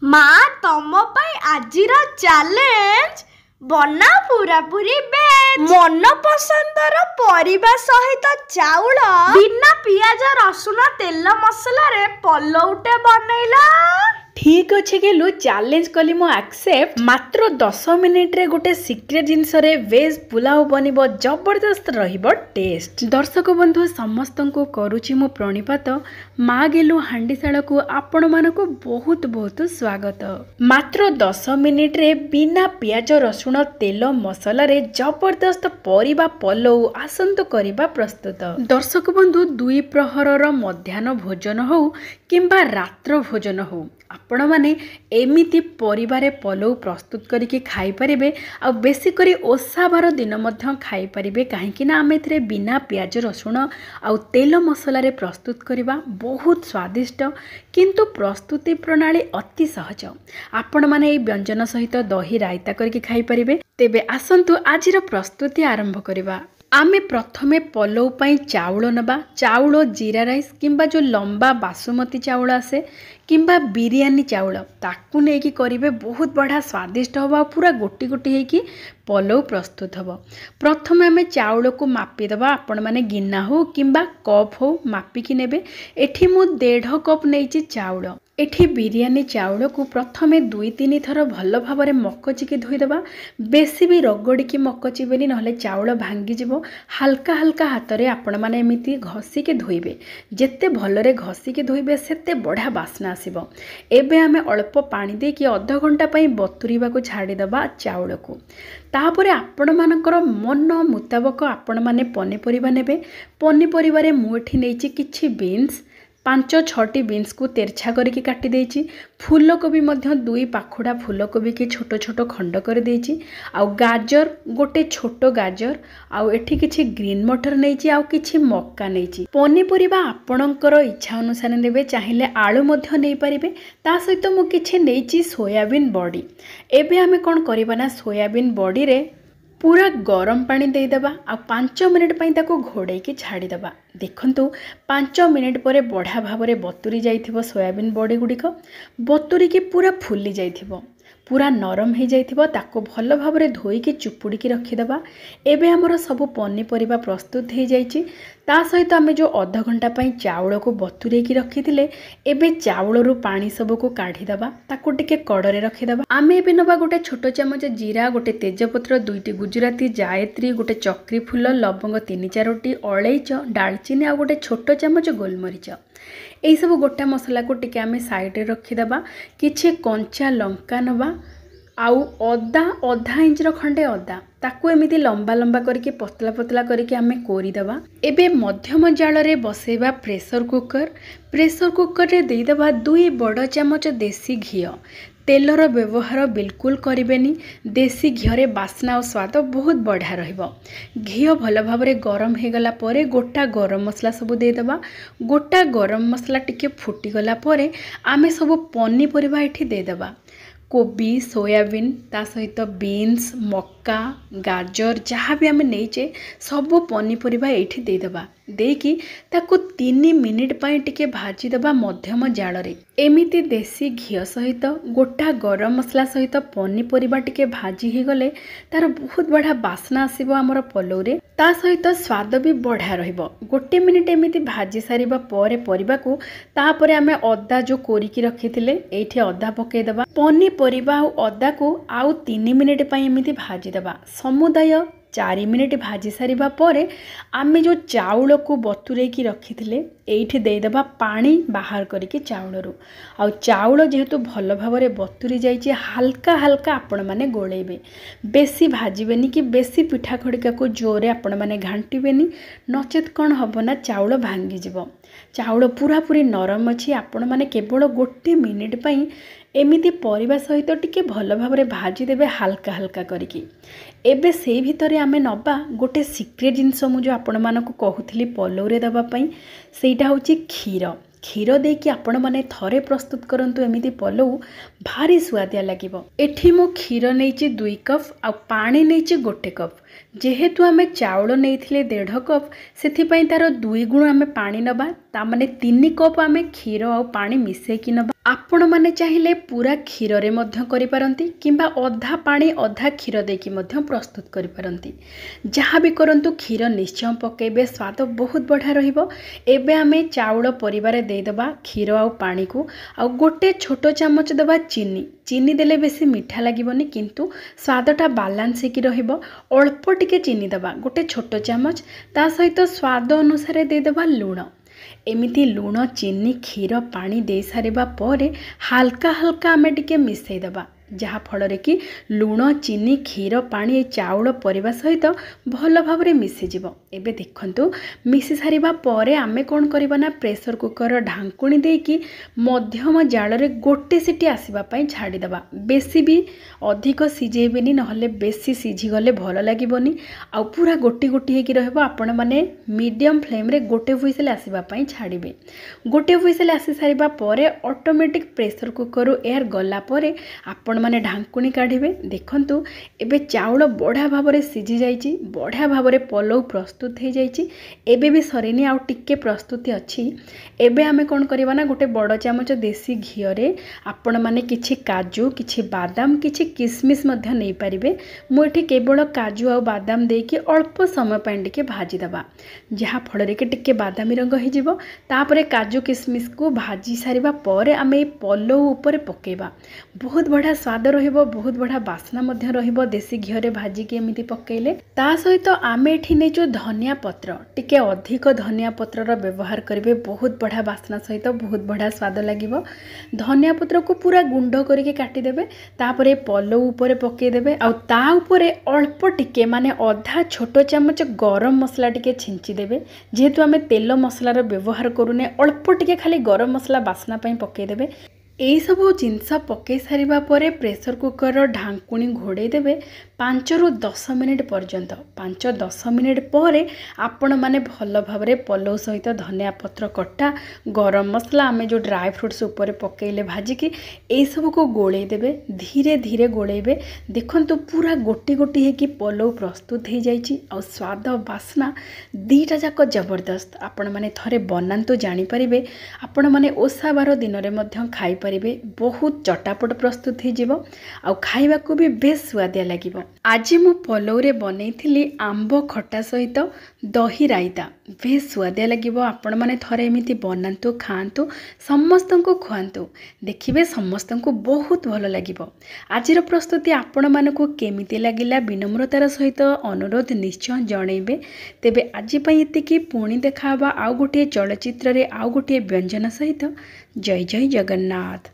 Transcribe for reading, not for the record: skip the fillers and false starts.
माँ तम पाई आजिर चैलेंज बना पूरा पूरी वेज मन पसंदर परिबा सहित चाउल बिना पियाज रसुण तेल मसला रे पलौटे बनैला। ठीक अच्छे गेलु चैलेंज कली मो एक्सेप्ट मात्र 10 मिनिट रे गोटे सिक्रेट जिनस रे वेज पुलाव बनिबो जबरदस्त रहिबो टेस्ट। दर्शक बंधु समस्त को करूची मो प्रणिपात माँ गेलु हांडीशाल को आपण मानको बहुत बहुत स्वागत। मात्र 10 मिनिट रे बिना पियाज रसुण तेल मसला रे जबरदस्त परिबा पलौ आसंतु करिबा प्रस्तुत। दर्शक बंधु दुई प्रहरर मध्याह्न भोजन हो किंबा रात्र भोजन हो आपण माने एमिति परिवारे पलौ प्रस्तुत करके खाई परिबे आ बेसी करी ओसा बार दिन मध्य खाई परिबे काहेकि ना आमे एथरे बिना पियाज रसुण आ तेल मसला रे प्रस्तुत करिबा बहुत स्वादिष्ट किंतु प्रस्तुति प्रणाली अति सहज। आपण माने ए व्यंजन सहित दही रायता करके खाई परिबे। तेबे आसंतु आजिर प्रस्तुति आरंभ करिबा। आमे प्रथमे पलौ पाई चाउल नबा। चाउल जीरा राइस किंबा जो लंबा बासुमती चाउल आसे किंबा बिरियानी चाउल ताकू नेकी करिवे बहुत बढ़िया स्वादिष्ट होबा पूरा गोटी गोटी हेकी पलौ प्रस्तुत होबो। प्रथमे आमे चाउल को मापी दबा। आपण माने गिन्ना हो किंबा कप हो मापी कि नेबे। एठी मु 1.5 कप नेइची चाउल। एठी बिरियानी चाउल को प्रथमे 2-3 थर भल भाबरे मकचिकी धोई दबा। बेसी भी रगड़ी की मकचिबेनी नहले चाउल भांगी जिवो। हल्का हल्का हाथ रे आपण माने एमिति घसी के धोइबे। जेते भलरे घसी के धोइबे सेते बढ़िया बास्ना आसीबो। एबे आमे अल्प पानी दे कि आधा घंटा पई बतुरीबा को छाड़ी दबा चाउल को। तापरे आपण मानकर मन मुताबक आपण माने पनीपरिबा नेबे। पनीपरिबा रे मु एठी नेइची किछि बीन्स 5-6टी बीन्स को तेरछा करके काटी देइची। फूलकोबी मध्य 2 पाखुड़ा फूलकोबी के छोट छोट खंड कर देइची। आउ गाजर गोटे छोट गाजर आउ एठी किछि ग्रीन मटर नेइची आउ किछि मक्का नेइची। पनीपरिबा आपणकर इच्छा अनुसार नेबे चाहिए आलू मध्य नै परिबे। ता सहित मु किछि नेइची सोयाबीन बॉडी। एबे आमे कोन करिबा ना सोयाबीन बॉडी रे पूरा गरम पानी दे दबा आ 5 मिनिट पई ताको घोड़े के छाड़ी दबा। देखंतु 5 मिनिट परे बढ़िया भाबरे बतुरी जाइथिबो सोयाबीन बॉडी गुडिक। बतुरी के पूरा फुली जाइथिबो पूरा नरम हो जाइथिबो। ताको भल भाबरे धोई के चुपुड़ी के रखी दबा। एबे हमर सब पनीपरिबा प्रस्तुत हो जाइछि। ता सहित आमे जो आधा घंटा पई चाउल को बतुरे की रखी थिले एबे चाउल रु पानी सब को काढी दबा। ताको टिके कड़रे रखी दबा। आमे एबे नबा गोटे छोट चमच जीरा गोटे तेजपत्र 2टी गुजराती जायत्री गोटे चक्री फूल लवंग 3-4टी अलैच डालचीनी आ गोटे छोट चमच गोलमरीच यही सब गोटा मसला को टिके आमे साइड रे रखी दबा। किछि कंचा लंका नबा आउ अदा आधा इंच खंडे अदा ताकू एमिति लंबा लंबा करके पतला पतला करके आमे कोरी दबा। एबे मध्यम जाल रे बसेबा प्रेशर कुकर। प्रेशर कुकर रे देई दबा 2 बड़ चमच देसी घी। तेलर व्यवहार बिल्कुल करेनि। देसी घी बास्ना और स्वाद बहुत बढ़िया रहिबो। घी भल भाव गरम हो गला परे गोटा गरम मसला सब देदेबा। गोटा गरम मसला टिके फुटीगला परे आमे सब पनीपरिबा एठी देदेबा। कोबी सोयाबीन ता सहित बीन्स मक्का गाजर जहाँ भी आमे नहींचे सब पनीपरिबा एठी देदेबा। देकी ताको 3 मिनिट पाई टिके भाजी दबा मध्यम जाल रे। एमिति देसी घी सहित गोटा गरम मसला सहित पनीपरिबा टिके भाजी ही गले तार बहुत बढ़िया बास्ना आसीबो हमर पलौ रे। ता सहित स्वाद भी बढ़िया रहिबो। गोटे मिनिट एमिति भाजी सारिबा परे परिबा को तापरे आमे अदा जो कोरिकी रखिथिले एठी अदा पके दबा। पनीपरिबा आ अदा को आउ 3 मिनिट पाई एमिति भाजी दबा। समुदाय 4 मिनिट भाजी सारिबा परे आमे जो चाउल को बतुरे की रखी थिले एठी देदेबा पानी बाहर करके चाउल रू। आ चाउल जेहेतु भल भाबरे बतुरी जाइए हल्का हल्का आपण माने गोलेबे। बेसी भाजीबेनी कि बेसी पिठा खड़िका को जोरे आपण माने घांटीबेनी नचेत कौन हबो ना चाउल भांगी जिवो। चाउल पूरा पूरी नरम अछि। आपण माने केवल गोटे मिनिट पई एमिति परिबा सहित टिके भल भाबरे भाजी देबे हल्का हल्का करके। एबे से भितरे आमे नबा गोटे सिक्रेट जिनस मु जो आपण मानको कहूथली पलौ रे दबा पई सेटा होची क्षीर। क्षीर देकी आपण माने थरे प्रस्तुत करंतु एमिति पलौ भारी स्वादिया लागिबो। एठी मो क्षीर नेइची 2 कप आ पानी नेइची 1 कप। जेहेतु आमे चाउल नेइथिले 1.5 कप सेथि पई तार 2 गुण आमे पानी नबा। ता माने 3 कप आमे क्षीर आ पानी मिसेकी नबा। आपण माने चाहिले पूरा क्षीर रे मध्य करि पारंती किंबा अधा पानी अधा क्षीर देकी मध्य प्रस्तुत करि पारंती। जहाँ भी करंतु क्षीर निश्चय पकेबे, स्वाद बहुत बढ़िया रहिबो। एबे आमे चाउल परिवार दे दबा क्षीर आ पानी को आ गोटे छोटो चामच दबा चीनी। चीनी देले बेसी मीठा लागिबोनी किंतु स्वादटा बालांस हेकी रहिबो। अल्प टिके चीनी दबा गोटे छोटो चामच, ता सहित स्वाद अनुसार दे दबा लूण। एमिति लूण चीनी क्षीर पानी दे सारिबा परे हल्का हल्का आमे टिके मिसई दबा, जहाँ फल कि लूण चीनी क्षीर पानी ए चाउल परिवा सहित भल भाव में मिसीज। एबे देखंतु मिसी सारिबा परे आमे कोन करबा ना प्रेशर कुकर ढांकुणी देकी मध्यम जाल रे गोटे सीटी आसीबा पई छाड़ी दबा। बेसी भी अधिक सिझेबेनी, नहले बेसी सिझी गले भल लागिबोनी आ पूरा गोटी गोटी हेकी रहबो। आपण माने मीडियम फ्लेम रे गोटे हुइसेल आसीबा पई छाड़िबे। गोटे हुइसेल आसी सारिबा परे ऑटोमेटिक प्रेशर कुकर एयर गला परे आपण माने ढांकुणी काढ़िबे। देखंतु एबे चाउल बढ़िया भाव में सिझी जाइछि, बढ़िया भाव में पलौ प्रस्तुत हो जाइछि। एबे भी सरीनी आउ टिके प्रस्तुति अछि। एबे आमे कोन करबा ना गोटे बड़ चामच देसी घी रे आपण माने किछि काजू, किछि बादाम, किछि किसमिस मध्य नै परिबे। मु एठी केवल काजू आ बादाम देकी अल्प समय पय टिके भाजी दबा, जहाँ फल रे कि टिके बादामी रंग हो जिवो। तापरे काजू किसमिस को भाजी सारिबा परे आमे पलौ ऊपर पकेबा। बहुत बढ़िया स्वाद रहिबो, बहुत बढ़िया बास्ना मध्य रहिबो देसी घी रे भाजी के एमिति पकेइले। ता सहित आमे एठी नेचो धनिया पत्र, टिके अधिक धनिया पत्र रो व्यवहार करिवे। बहुत बढ़िया बास्ना सहित बहुत बढ़िया स्वाद लागिबो। धनिया पत्र को पूरा गुंड करके काटी देबे, तापरे पलौ ऊपर पकेइ देबे आ ता ऊपर अल्प टिके माने आधा छोटो चामच गरम मसला टिके छिंची देबे। जेहेतु आमे तेल मसला रो व्यवहार करूने, अल्प टिके खाली गरम मसला बास्ना पई पकेइ देबे। यही सब जिनस पकई सारिबा परे प्रेशर कुकर ढांकुणी घोड़े देबे 5 ରୁ 10 मिनिट पर्यंत। 5-10 मिनिट पर आपण माने भल भाव में पलौ सहित धनिया पत्र कटा गरम मसला आमे जो ड्राई फ्रूट्स ऊपर पकेइले भाजिकी यही सब को गोले देबे। धीरे धीरे गोलेबे। देखंतु पूरा गोटी गोटी हेकी पलौ प्रस्तुत हो जाइछि आ स्वाद बास्ना दीटा जाक जबरदस्त। आपण माने थरे बनांतु जानि परिबे। आपण माने ओसा बार दिन रे मध्य खाइ परिबे। बहुत चटापट प्रस्तुत हो जिवो आ खाइबा को भी बेस स्वादिया लागिवो। आज मु पलौ रे बनैथिली आंब खटा सहित दही रायता। बेस स्वादिया लागिवो। आपण माने थरे एमिति बनांतु, खाआंतु, समस्तंको खुआंतु, देखिबे समस्तंको बहुत भल लागिवो। आजिर प्रस्तुति आपण मानकु केमिति लागिला विनम्रतार सहित अनुरोध निश्चय जणैबे। तेबे आज पई एतिकी, पुणी देखाबा आउ गोटे चलचित्र रे आउ गोटे व्यंजन सहित। जय जय जगन्नाथ।